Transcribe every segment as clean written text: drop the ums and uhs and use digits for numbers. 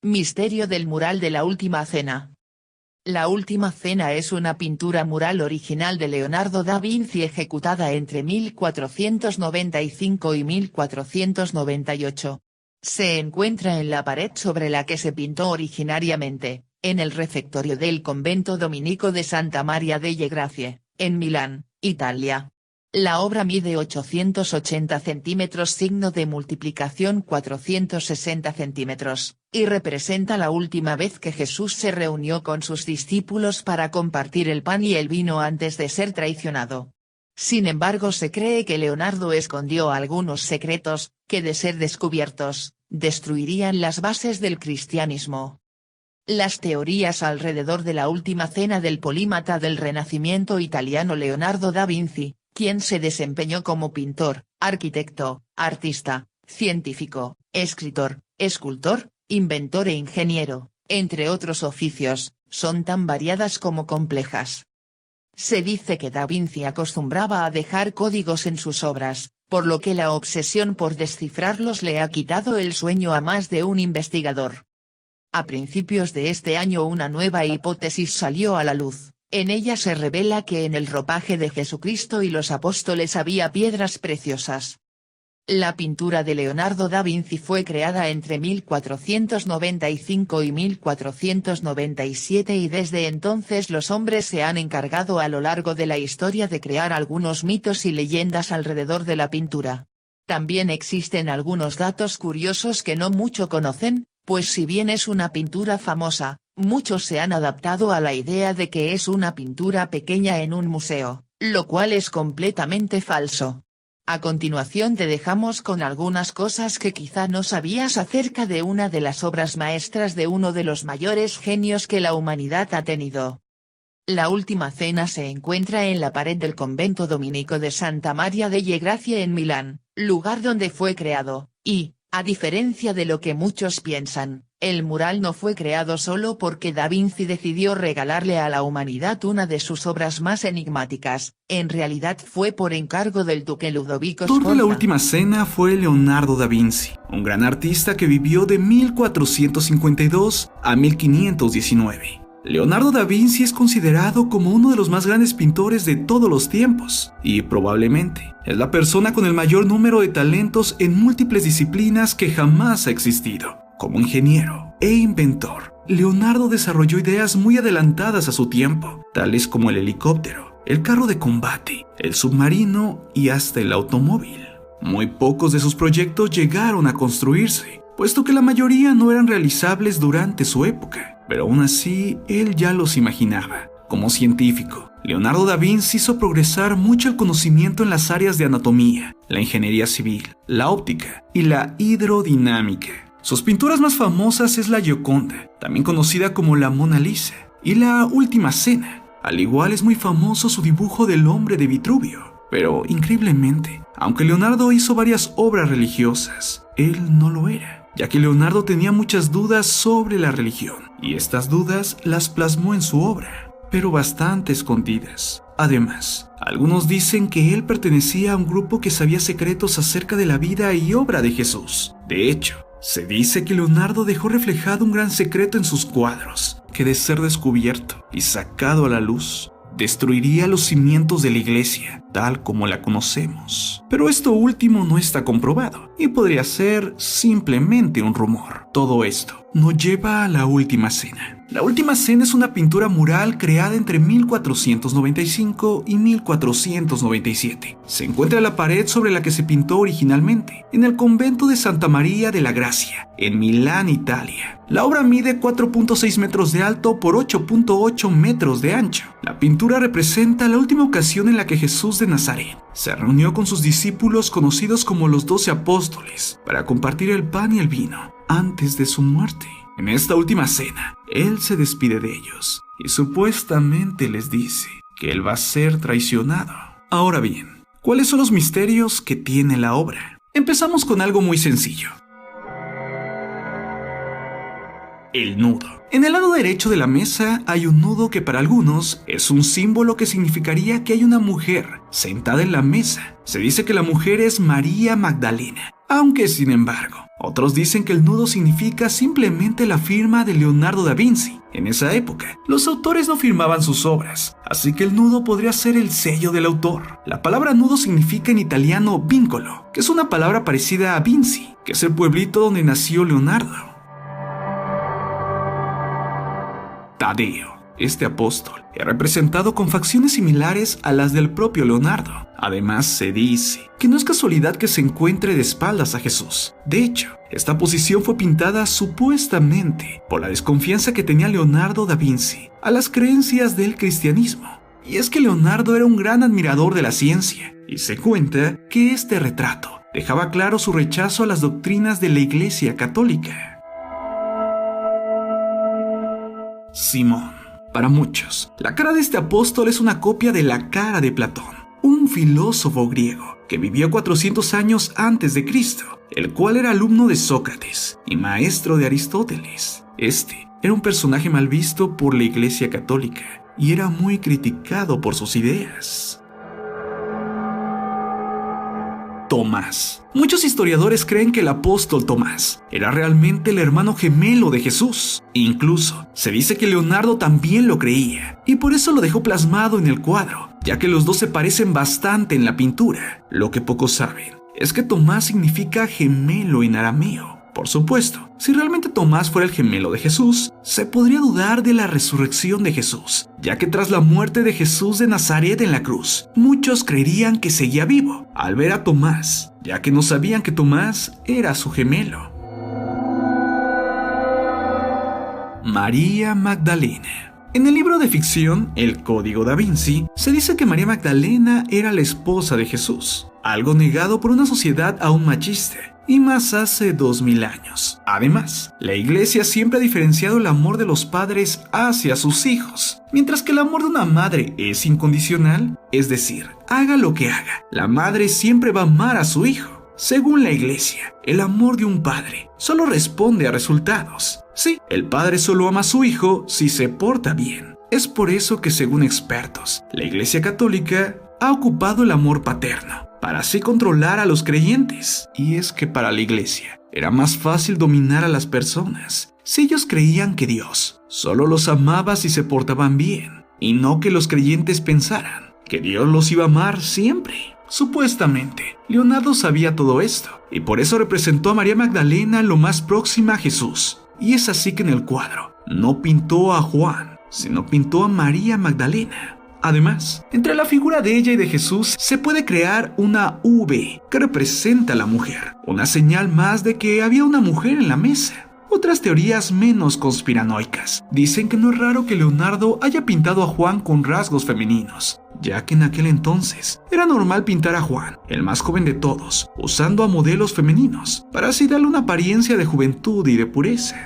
Misterio del mural de la Última Cena. La Última Cena es una pintura mural original de Leonardo da Vinci ejecutada entre 1495 y 1498. Se encuentra en la pared sobre la que se pintó originariamente, en el refectorio del convento dominico de Santa Maria delle Grazie, en Milán, Italia. La obra mide 880 centímetros signo de multiplicación 460 centímetros, y representa la última vez que Jesús se reunió con sus discípulos para compartir el pan y el vino antes de ser traicionado. Sin embargo, se cree que Leonardo escondió algunos secretos, que de ser descubiertos, destruirían las bases del cristianismo. Las teorías alrededor de la última cena del polímata del Renacimiento italiano Leonardo da Vinci, quien se desempeñó como pintor, arquitecto, artista, científico, escritor, escultor, inventor e ingeniero, entre otros oficios, son tan variadas como complejas. Se dice que Da Vinci acostumbraba a dejar códigos en sus obras, por lo que la obsesión por descifrarlos le ha quitado el sueño a más de un investigador. A principios de este año una nueva hipótesis salió a la luz. En ella se revela que en el ropaje de Jesucristo y los apóstoles había piedras preciosas. La pintura de Leonardo da Vinci fue creada entre 1495 y 1497 y desde entonces los hombres se han encargado a lo largo de la historia de crear algunos mitos y leyendas alrededor de la pintura. También existen algunos datos curiosos que no mucho conocen, pues si bien es una pintura famosa, muchos se han adaptado a la idea de que es una pintura pequeña en un museo, lo cual es completamente falso. A continuación te dejamos con algunas cosas que quizá no sabías acerca de una de las obras maestras de uno de los mayores genios que la humanidad ha tenido. La Última Cena se encuentra en la pared del convento dominico de Santa Maria delle Grazie en Milán, lugar donde fue creado, y, a diferencia de lo que muchos piensan, el mural no fue creado solo porque Da Vinci decidió regalarle a la humanidad una de sus obras más enigmáticas, en realidad fue por encargo del duque Ludovico Sforza. Autor de La Última Cena fue Leonardo da Vinci, un gran artista que vivió de 1452 a 1519. Leonardo da Vinci es considerado como uno de los más grandes pintores de todos los tiempos, y probablemente es la persona con el mayor número de talentos en múltiples disciplinas que jamás ha existido. Como ingeniero e inventor, Leonardo desarrolló ideas muy adelantadas a su tiempo, tales como el helicóptero, el carro de combate, el submarino y hasta el automóvil. Muy pocos de sus proyectos llegaron a construirse, puesto que la mayoría no eran realizables durante su época, pero aún así él ya los imaginaba. Como científico, Leonardo da Vinci hizo progresar mucho el conocimiento en las áreas de anatomía, la ingeniería civil, la óptica y la hidrodinámica. Sus pinturas más famosas es la Gioconda, también conocida como la Mona Lisa, y la Última Cena. Al igual es muy famoso su dibujo del hombre de Vitruvio. Pero, increíblemente, aunque Leonardo hizo varias obras religiosas, él no lo era, ya que Leonardo tenía muchas dudas sobre la religión, y estas dudas las plasmó en su obra, pero bastante escondidas. Además, algunos dicen que él pertenecía a un grupo que sabía secretos acerca de la vida y obra de Jesús. De hecho, se dice que Leonardo dejó reflejado un gran secreto en sus cuadros, que de ser descubierto y sacado a la luz, destruiría los cimientos de la iglesia, tal como la conocemos. Pero esto último no está comprobado, y podría ser simplemente un rumor. Todo esto nos lleva a La Última Cena. La Última Cena es una pintura mural creada entre 1495 y 1497. Se encuentra en la pared sobre la que se pintó originalmente, en el convento de Santa Maria della Gracia, en Milán, Italia. La obra mide 4.6 metros de alto por 8.8 metros de ancho. La pintura representa la última ocasión en la que Jesús de Nazaret se reunió con sus discípulos conocidos como los 12 apóstoles para compartir el pan y el vino antes de su muerte. En esta última cena, él se despide de ellos y supuestamente les dice que él va a ser traicionado. Ahora bien, ¿cuáles son los misterios que tiene la obra? Empezamos con algo muy sencillo. El nudo. En el lado derecho de la mesa hay un nudo que para algunos es un símbolo que significaría que hay una mujer sentada en la mesa. Se dice que la mujer es María Magdalena, Aunque, sin embargo, otros dicen que el nudo significa simplemente la firma de Leonardo da Vinci. En esa época, los autores no firmaban sus obras, así que el nudo podría ser el sello del autor. La palabra nudo significa en italiano vincolo, que es una palabra parecida a Vinci, que es el pueblito donde nació Leonardo. Tadeo. Este apóstol es representado con facciones similares a las del propio Leonardo. Además, se dice que no es casualidad que se encuentre de espaldas a Jesús. De hecho, esta posición fue pintada supuestamente por la desconfianza que tenía Leonardo da Vinci a las creencias del cristianismo. Y es que Leonardo era un gran admirador de la ciencia, y se cuenta que este retrato dejaba claro su rechazo a las doctrinas de la Iglesia Católica. Simón. Para muchos, la cara de este apóstol es una copia de la cara de Platón, un filósofo griego que vivió 400 años antes de Cristo, el cual era alumno de Sócrates y maestro de Aristóteles. Este era un personaje mal visto por la Iglesia Católica y era muy criticado por sus ideas. Tomás. Muchos historiadores creen que el apóstol Tomás era realmente el hermano gemelo de Jesús. Incluso se dice que Leonardo también lo creía y por eso lo dejó plasmado en el cuadro, ya que los dos se parecen bastante en la pintura. Lo que pocos saben es que Tomás significa gemelo en arameo. Por supuesto, si realmente Tomás fuera el gemelo de Jesús, se podría dudar de la resurrección de Jesús, ya que tras la muerte de Jesús de Nazaret en la cruz, muchos creerían que seguía vivo al ver a Tomás, ya que no sabían que Tomás era su gemelo. María Magdalena. En el libro de ficción, El Código da Vinci, se dice que María Magdalena era la esposa de Jesús, algo negado por una sociedad aún machista, y más hace 2000 años. Además, la Iglesia siempre ha diferenciado el amor de los padres hacia sus hijos, mientras que el amor de una madre es incondicional, es decir, haga lo que haga, la madre siempre va a amar a su hijo. Según la Iglesia, el amor de un padre solo responde a resultados. Sí, el padre solo ama a su hijo si se porta bien. Es por eso que, según expertos, la Iglesia Católica ha ocupado el amor paterno para así controlar a los creyentes. Y es que para la Iglesia era más fácil dominar a las personas si ellos creían que Dios solo los amaba si se portaban bien, y no que los creyentes pensaran que Dios los iba a amar siempre. Supuestamente, Leonardo sabía todo esto, y por eso representó a María Magdalena lo más próxima a Jesús. Y es así que en el cuadro no pintó a Juan, sino pintó a María Magdalena. Además, entre la figura de ella y de Jesús se puede crear una V que representa a la mujer, una señal más de que había una mujer en la mesa. Otras teorías menos conspiranoicas dicen que no es raro que Leonardo haya pintado a Juan con rasgos femeninos, ya que en aquel entonces era normal pintar a Juan, el más joven de todos, usando a modelos femeninos, para así darle una apariencia de juventud y de pureza.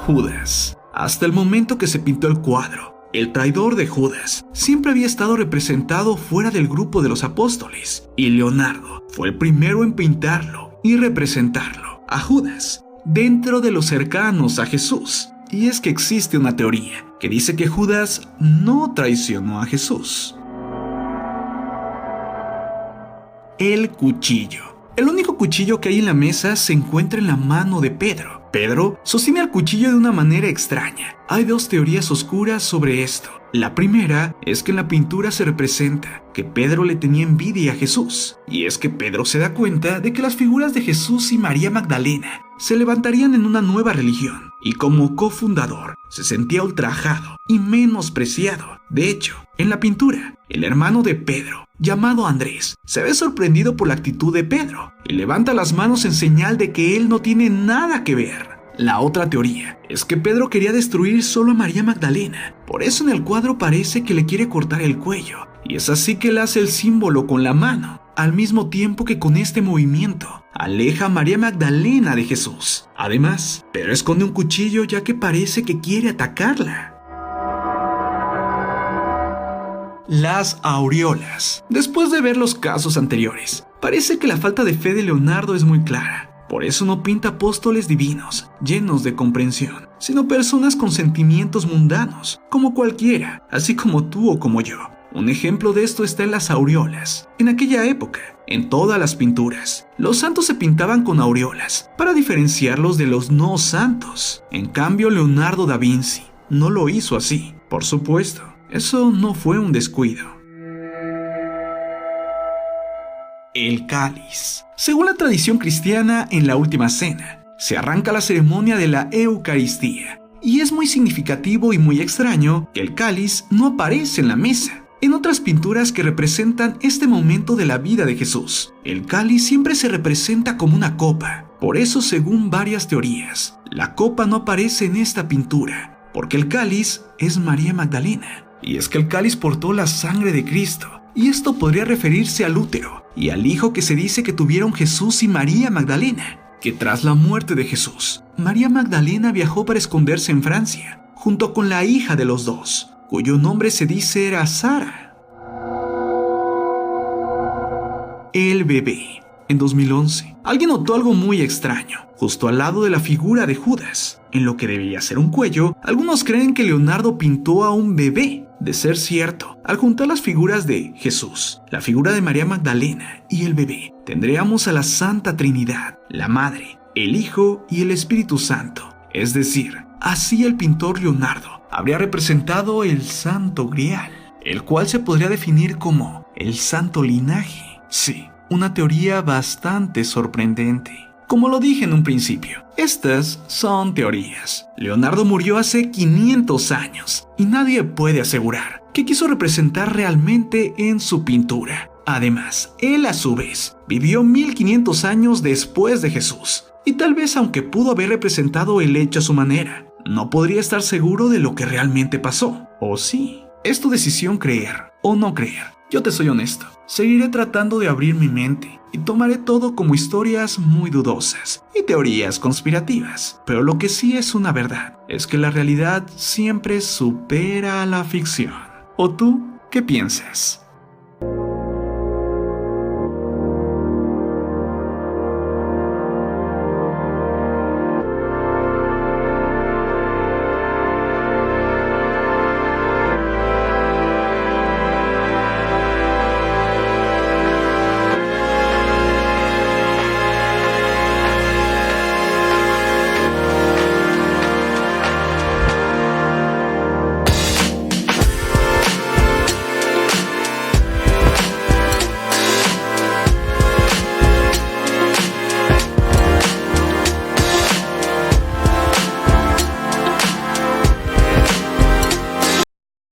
Judas. Hasta el momento que se pintó el cuadro, el traidor de Judas siempre había estado representado fuera del grupo de los apóstoles, y Leonardo fue el primero en pintarlo y representarlo a Judas dentro de los cercanos a Jesús. Y es que existe una teoría que dice que Judas no traicionó a Jesús. El cuchillo. El único cuchillo que hay en la mesa se encuentra en la mano de Pedro. Pedro sostiene el cuchillo de una manera extraña. Hay dos teorías oscuras sobre esto. La primera es que en la pintura se representa que Pedro le tenía envidia a Jesús. Y es que Pedro se da cuenta de que las figuras de Jesús y María Magdalena se levantarían en una nueva religión. Y como cofundador, se sentía ultrajado y menospreciado. De hecho, en la pintura, el hermano de Pedro, llamado Andrés, se ve sorprendido por la actitud de Pedro y levanta las manos en señal de que él no tiene nada que ver. La otra teoría es que Pedro quería destruir solo a María Magdalena, por eso en el cuadro parece que le quiere cortar el cuello, y es así que él hace el símbolo con la mano, al mismo tiempo que con este movimiento aleja a María Magdalena de Jesús. Además, Pedro esconde un cuchillo ya que parece que quiere atacarla. Las aureolas. Después de ver los casos anteriores, parece que la falta de fe de Leonardo es muy clara. Por eso no pinta apóstoles divinos, llenos de comprensión, sino personas con sentimientos mundanos, como cualquiera, así como tú o como yo. Un ejemplo de esto está en las aureolas. En aquella época, en todas las pinturas, los santos se pintaban con aureolas para diferenciarlos de los no santos. En cambio, Leonardo da Vinci no lo hizo así. Por supuesto, eso no fue un descuido. El cáliz. Según la tradición cristiana, en la última cena, se arranca la ceremonia de la Eucaristía, y es muy significativo y muy extraño que el cáliz no aparece en la mesa. En otras pinturas que representan este momento de la vida de Jesús, el cáliz siempre se representa como una copa. Por eso, según varias teorías, la copa no aparece en esta pintura, porque el cáliz es María Magdalena. Y es que el cáliz portó la sangre de Cristo, y esto podría referirse al útero y al hijo que se dice que tuvieron Jesús y María Magdalena, que tras la muerte de Jesús, María Magdalena viajó para esconderse en Francia, junto con la hija de los dos, cuyo nombre se dice era Sara. El bebé. En 2011, alguien notó algo muy extraño, justo al lado de la figura de Judas. En lo que debía ser un cuello, algunos creen que Leonardo pintó a un bebé. De ser cierto, al juntar las figuras de Jesús, la figura de María Magdalena y el bebé, tendríamos a la Santa Trinidad, la Madre, el Hijo y el Espíritu Santo. Es decir, así el pintor Leonardo habría representado el Santo Grial, el cual se podría definir como el Santo Linaje. Sí, una teoría bastante sorprendente. Como lo dije en un principio, estas son teorías. Leonardo murió hace 500 años y nadie puede asegurar qué quiso representar realmente en su pintura. Además, él a su vez vivió 1500 años después de Jesús y tal vez, aunque pudo haber representado el hecho a su manera, no podría estar seguro de lo que realmente pasó. ¿O sí? Es tu decisión creer o no creer. Yo te soy honesto, seguiré tratando de abrir mi mente y tomaré todo como historias muy dudosas y teorías conspirativas. Pero lo que sí es una verdad es que la realidad siempre supera a la ficción. ¿O tú qué piensas?